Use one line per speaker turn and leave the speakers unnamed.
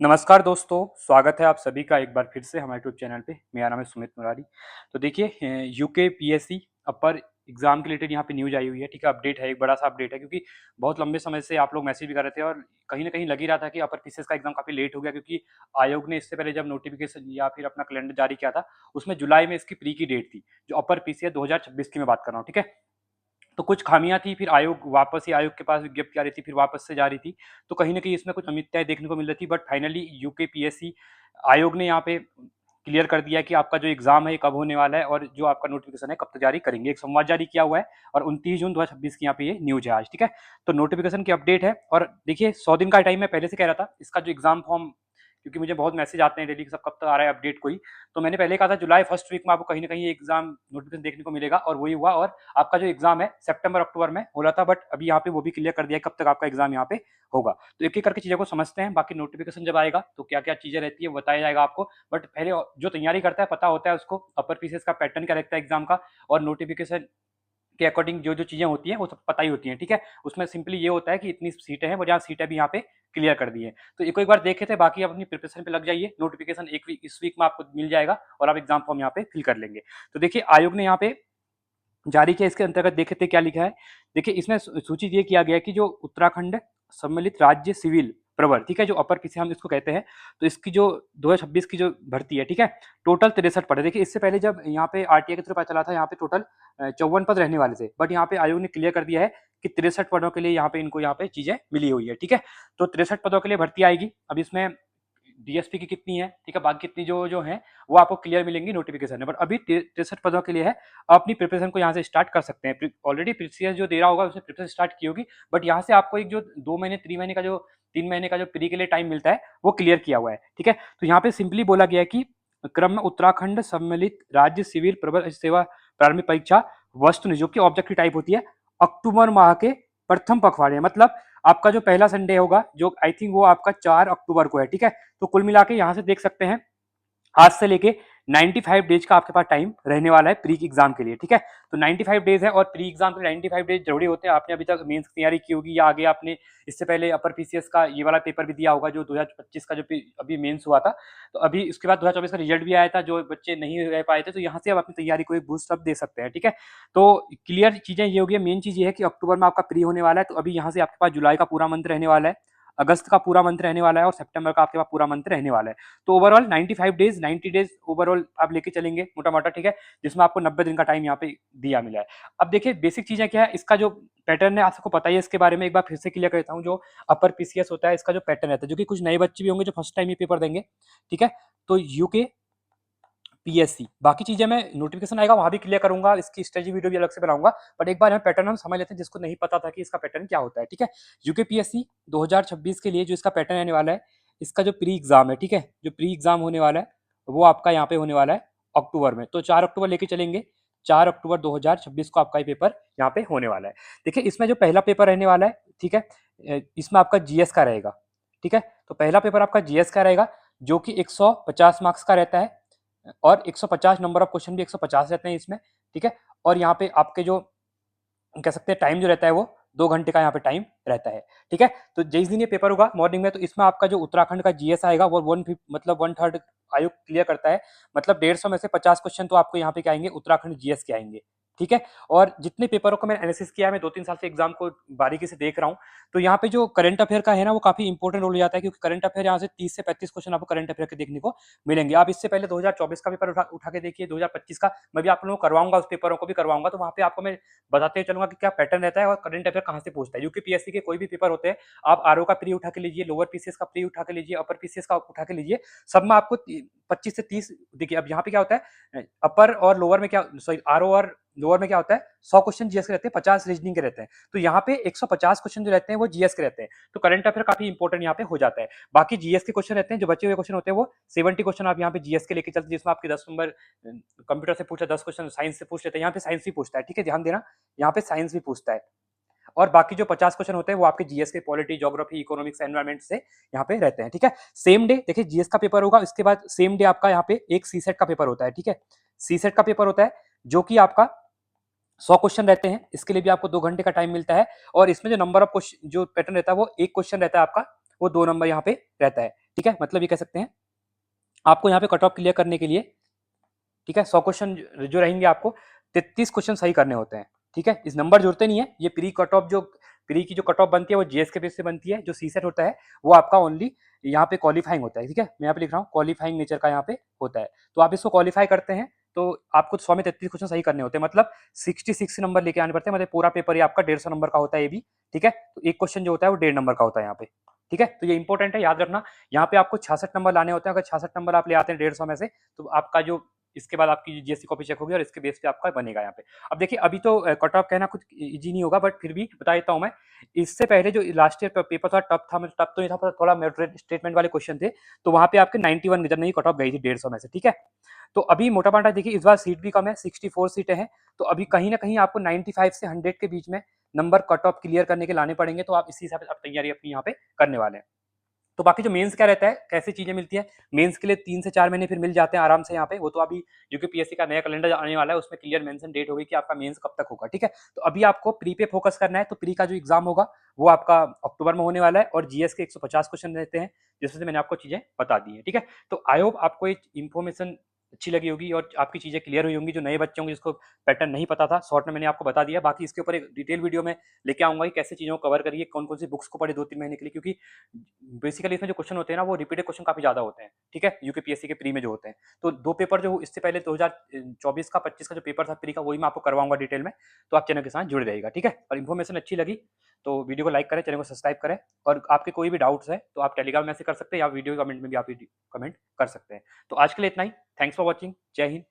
नमस्कार दोस्तों, स्वागत है आप सभी का एक बार फिर से हमारे यूट्यूब चैनल पे। मेरा नाम है सुमित मुरारी। तो देखिए यूके पीएससी अपर एग्ज़ाम के रिलेटेड यहाँ पे न्यूज़ आई हुई है, ठीक है? अपडेट है, एक बड़ा-सा अपडेट है क्योंकि बहुत लंबे समय से आप लोग मैसेज भी कर रहे थे और कहीं न कहीं लग ही रहा था कि अपर पीसीएस का एग्ज़ाम काफ़ी लेट हो गया क्योंकि आयोग ने इससे पहले जब नोटिफ़िकेशन या फिर अपना कैलेंडर जारी किया था, उसमें जुलाई में इसकी प्री की डेट थी, जो अपर पीसीएस 2026 की मैं बात कर रहा हूँ, ठीक है? तो कुछ खामियां थी, फिर आयोग के पास विज्ञप्ति आ रही थी, फिर वापस से जा रही थी। तो कहीं न कहीं इसमें कुछ अनियमितताएँ देखने को मिल रही थी, बट फाइनली यूकेपीएससी आयोग ने यहाँ पे क्लियर कर दिया कि आपका जो एग्ज़ाम है ये कब होने वाला है और जो आपका नोटिफ़िकेशन है कब तक जारी करेंगे। एक संवाद जारी किया हुआ है और 29 जून 2026 की यहाँ पे ये न्यूज़ है आज, ठीक है? तो नोटिफ़िकेशन की अपडेट है और देखिए 100 दिन का टाइम मैं पहले से कह रहा था, इसका जो एग्ज़ाम फॉर्म, क्योंकि मुझे बहुत मैसेज आते हैं डेली, सब कब तक आ रहा है अपडेट कोई। तो मैंने पहले कहा था जुलाई फर्स्ट वीक में आपको कहीं न कहीं एग्ज़ाम नोटिफ़िकेशन देखने को मिलेगा और वही हुआ और आपका जो एग्ज़ाम है सितंबर-अक्टूबर में हो रहा था, बट अभी यहाँ पे वो भी क्लियर कर दिया है कब तक आपका एग्ज़ाम यहाँ पे होगा। तो एक-एक करके चीज़ों को समझते हैं, बाकी नोटिफ़िकेशन जब आएगा तो क्या-क्या चीज़ें रहती है वो बताया जाएगा आपको। बट पहले जो तैयारी करता है पता होता है उसको अपर पीसीएस का पैटर्न क्या रहता है एग्ज़ाम का और नोटिफ़िकेशन के अकॉर्डिंग जो-जो चीज़ें होती हैं वो सब पता ही होती हैं, ठीक है? उसमें सिंपली ये होता है कि इतनी सीटें हैं, वो जहाँ सीटें भी यहाँ पे क्लियर कर दी हैं। तो एक बार देखे थे, बाकी आप अपनी प्रिपरेशन पे लग जाइए। नोटिफ़िकेशन एक वीक इस वीक में आपको मिल जाएगा और आप एग्ज़ाम फॉर्म यहाँ पे फिल कर लेंगे। तो देखिए आयोग ने यहाँ पे जारी किया, इसके अंतर्गत देखे थे क्या लिखा है। देखिए इसमें सूचित ये किया गया है कि जो उत्तराखंड सम्मिलित राज्य सिविल प्रवर, ठीक है, जो अपर पीसी हम इसको कहते हैं, तो इसकी जो 2026 की जो भर्ती है, ठीक है, टोटल 63 पद है। देखिए इससे पहले जब यहाँ पे आरटीआई के थ्रू पता चला था, यहाँ पे टोटल 54 पद रहने वाले थे, बट यहाँ पे आयोग ने क्लियर कर दिया है कि 63 पदों के लिए यहाँ पे इनको यहाँ पे चीजें मिली हुई है, ठीक है। तो 63 पदों के लिए भर्ती आएगी। अब इसमें डीएसपी की कितनी है, ठीक है, बाकी कितनी जो जो है वो आपको क्लियर मिलेंगी नोटिफिकेशन में, बट अभी 63 पदों के लिए है। आप अपनी प्रिपरेशन को यहाँ से स्टार्ट कर सकते हैं। ऑलरेडी पीसीएस जो दे रहा होगा उसने प्रिपरेशन स्टार्ट की होगी, बट यहाँ से आपको एक जो 2 महीने 3 महीने का जो 3 महीने का जो प्री के लिए टाइम मिलता है वो क्लियर किया हुआ है, ठीक है। तो यहाँ पे सिंपली बोला गया है कि क्रम में उत्तराखंड सम्मिलित राज्य सिविल प्रबल सेवा प्रारंभिक परीक्षा वस्तु जो कि ऑब्जेक्ट की टाइप होती है, अक्टूबर माह के प्रथम पखवाड़े, मतलब आपका जो पहला संडे होगा जो आई थिंक वो आपका 4 अक्टूबर को है, ठीक है। तो कुल मिला के यहाँ से देख सकते हैं आज से लेके 95 डेज का आपके पास टाइम रहने वाला है प्री एग्जाम के लिए, ठीक है। तो 95 डेज है और प्री एग्जाम के 95 डेज जरूरी होते हैं। आपने अभी तक मेंस की तैयारी की होगी या आगे आपने इससे पहले अपर पीसीएस का ये वाला पेपर भी दिया होगा जो 2025 का जो अभी मेंस हुआ था। तो अभी इसके बाद 2024 का रिजल्ट भी आया था, जो बच्चे नहीं रह पाए थे, तो यहाँ से आप अपनी तैयारी को एक बूस्ट अप दे सकते हैं, ठीक है। तो क्लियर चीजें ये होगी, मेन चीज ये है कि अक्टूबर में आपका प्री होने वाला है, तो अभी यहाँ से आपके पास जुलाई का पूरा मंथ रहने वाला है, अगस्त का पूरा मंथ रहने वाला है और सितंबर का आपके पास पूरा मंथ रहने वाला है। तो ओवरऑल 95 डेज 90 डेज ओवरऑल आप लेके चलेंगे मोटा मोटा, ठीक है, जिसमें आपको 90 दिन का टाइम यहाँ पे दिया मिला है। अब देखिए बेसिक चीजें क्या है, इसका जो पैटर्न है आपको पता ही है, इसके बारे में एक बार फिर से क्लियर करता हूँ। जो अपर पीसीएस होता है इसका जो पैटर्न रहता है, जो कि कुछ नए बच्चे भी होंगे जो फर्स्ट टाइम ये पेपर देंगे, ठीक है। तो यूके पीएससी, बाकी चीजें मैं नोटिफिकेशन आएगा वहां भी क्लियर करूंगा, इसकी स्ट्रेटजी वीडियो भी अलग से बनाऊंगा, बट एक बार हम पैटर्न हम समझ लेते हैं जिसको नहीं पता था कि इसका पैटर्न क्या होता है, ठीक है। यूके पीएससी 2026 के लिए जो इसका पैटर्न रहने वाला है, इसका जो प्री एग्जाम है, ठीक है, जो प्री एग्जाम होने वाला है वो आपका यहाँ पे होने वाला है अक्टूबर में। तो 4 अक्टूबर लेके चलेंगे, 4 अक्टूबर 2026 को आपका ये पेपर यहाँ पे होने वाला है। देखिए इसमें जो पहला पेपर रहने वाला है, ठीक है, इसमें आपका जीएस का रहेगा, ठीक है। तो पहला पेपर आपका जीएस का रहेगा जो कि 150 मार्क्स का रहता है और 150 नंबर ऑफ क्वेश्चन भी 150 रहते हैं इसमें, ठीक है। और यहाँ पे आपके जो कह सकते हैं टाइम जो रहता है वो 2 घंटे का यहाँ पे टाइम रहता है, ठीक है। तो जिस दिन ये पेपर होगा मॉर्निंग में, तो इसमें आपका जो उत्तराखंड का जीएस आएगा वो मतलब 1/3 आयोग क्लियर करता है, मतलब 150 में से 50 क्वेश्चन तो आपको यहाँ पे क्या आएंगे, उत्तराखंड जीएस के आएंगे, ठीक है। और जितने पेपरों को मैंने एनालिसिस किया है, मैं 2-3 साल से एग्जाम को बारीकी से देख रहा हूँ, तो यहाँ पे जो करंट अफेयर का है ना वो काफी इंपॉर्टेंट रोल हो जाता है, क्योंकि करंट अफेयर यहाँ से 30 से 35 क्वेश्चन आपको करंट अफेयर के देखने को मिलेंगे। आप इससे पहले 2024 का पेपर उठा के देखिए, 2025 का मैं भी आप लोगों को करवाऊंगा, उस पेपरों को भी करवाऊंगा, तो वहाँ पे आपको मैं बताते चलूंगा कि क्या पैटर्न रहता है और करंट अफेयर कहाँ से पूछता है। यूपीपीएससी के कोई भी पेपर होते हैं, आप आरओ का प्री उठा के लीजिए, लोअर पीसीएस का प्री उठा के लीजिए, अपर पीसीएस का उठा के लीजिए, सब में आपको 25 से 30 देखिए। अब यहाँ पे क्या होता है, अपर और लोअर में क्या, सॉरी आरओ और लोअर में क्या होता है, 100 क्वेश्चन जीएस के रहते हैं, 50 रीजनिंग के रहते हैं। तो यहाँ पे 150 क्वेश्चन जो रहते हैं वो जीएस के रहते हैं, तो करंट अफेयर काफी इंपॉर्टेंट यहाँ पे हो जाता है। बाकी जीएस के क्वेश्चन रहते हैं, जो बचे हुए क्वेश्चन होते हैं वो 70 क्वेश्चन आप यहाँ पे जीएस के लेके चलते हैं, जिसमें आपके 10 नंबर कंप्यूटर से पूछा, 10 क्वेश्चन साइंस से पूछ लेते हैं, यहाँ पे साइंस भी पूछता है, ठीक है, ध्यान देना, यहाँ पे साइंस भी पूछता है। और बाकी जो 50 क्वेश्चन होते हैं वो आपके जीएस के पॉलिटी, ज्योग्राफी, इकोनॉमिक्स, एनवायरमेंट से यहाँ पे रहते हैं, ठीक है। सेम डे देखिए जीएस का पेपर होगा, इसके बाद सेम डे आपका यहाँ पे एक सीसेट का पेपर होता है, ठीक है। सीसेट का पेपर होता है जो कि आपका 100 क्वेश्चन रहते हैं, इसके लिए भी आपको 2 घंटे का टाइम मिलता है। और इसमें जो नंबर ऑफ क्वेश्चन जो पैटर्न रहता है वो एक क्वेश्चन रहता है आपका, वो 2 नंबर यहाँ पे रहता है, ठीक है, मतलब ये कह सकते हैं आपको यहाँ पे कट ऑफ क्लियर करने के लिए, ठीक है, 100 क्वेश्चन जो रहेंगे आपको 33 क्वेश्चन सही करने होते हैं। ठीक है, इस नंबर जुड़ते नहीं है, ये प्री कट ऑफ जो प्री की जो कट ऑफ बनती है वो जीएस के बेस से बनती है, जो सीसेट होता है वो आपका ओनली यहाँ पे क्वालिफाइंग होता है। ठीक है, मैं यहाँ पे लिख रहा हूँ क्वालिफाइंग नेचर का यहाँ पे होता है, तो आप इसको क्वालिफाई करते हैं तो आपको 100 में 33 क्वेश्चन सही करने होते हैं, मतलब 66 नंबर लेके आने पड़ते हैं, मतलब पूरा पेपर ये आपका 150 नंबर का होता है ये भी। ठीक है, तो एक क्वेश्चन जो होता है वो 1.5 नंबर का होता है यहाँ पे। ठीक है, तो ये इंपॉर्टेंट है, याद रखना। यहाँ पे आपको 66 नंबर लाने होते हैं, अगर 66 नंबर आप ले आते हैं 150 में से, तो आपका जो इसके बाद आपकी जीएससी कॉपी चेक होगी और इसके बेस पे आपका बनेगा यहाँ पे। अब देखिए अभी तो कट ऑफ कहना कुछ इजी नहीं होगा, बट फिर भी बता देता हूँ मैं। इससे पहले जो लास्ट ईयर पेपर था टफ था, मतलब टफ तो नहीं था, पर थोड़ा मेरिट स्टेटमेंट वाले क्वेश्चन थे, तो वहाँ पे आपके 91 जनरल की कट ऑफ गई थी 150 में से। ठीक है, तो अभी मोटा माटा देखिए इस बार सीट भी कम है, 64 सीटें हैं, तो अभी कहीं ना कहीं आपको 95 से 100 के बीच में नंबर कट ऑफ क्लियर करने के लाने पड़ेंगे, तो आप इसी हिसाब से तैयारी अपनी यहाँ पे करने वाले हैं। तो बाकी जो मेंस क्या रहता है, कैसी चीजें मिलती है, मेंस के लिए 3 से 4 महीने फिर मिल जाते हैं आराम से यहाँ पे, वो तो अभी यूपीपीएससी का नया कैलेंडर आने वाला है, उसमें क्लियर मेंशन डेट होगी कि आपका मेंस कब तक होगा। ठीक है, तो अभी आपको प्री पे फोकस करना है, तो प्री का जो एग्जाम होगा वो आपका अक्टूबर में होने वाला है, और जीएस के 150 क्वेश्चन रहते हैं, जिसमें मैंने आपको चीजें बता दी है। ठीक है, तो आई होप आपको एक इन्फॉर्मेशन अच्छी लगी होगी और आपकी चीजें क्लियर हुई होंगी। जो नए बच्चे होंगे जिसको पैटर्न नहीं पता था, शॉर्ट में मैंने आपको बता दिया, बाकी इसके ऊपर एक डिटेल वीडियो में लेके आऊंगा कि कैसे चीजों को कवर करिए, कौन कौन सी बुक्स को पढ़े 2-3 महीने के लिए, क्योंकि बेसिकली इसमें जो क्वेश्चन होते हैं ना वो रिपीटेड क्वेश्चन काफी ज्यादा होते हैं। ठीक है, यूपीपीएससी के प्री में जो होते हैं, तो 2 पेपर जो इससे पहले 2024 का 25 का जो पेपर था प्री का, वही मैं आपको करवाऊंगा डिटेल में, तो आप चैनल के साथ जुड़े रहेगा। ठीक है, और इन्फॉर्मेशन अच्छी लगी तो वीडियो को लाइक करें, चैनल को सब्सक्राइब करें, और आपके कोई भी डाउट्स है तो आप टेलीग्राम मैसेज कर सकते हैं या वीडियो कमेंट में भी आप कमेंट कर सकते हैं। तो आज के लिए इतना ही। Thanks for watching. जय हिंद।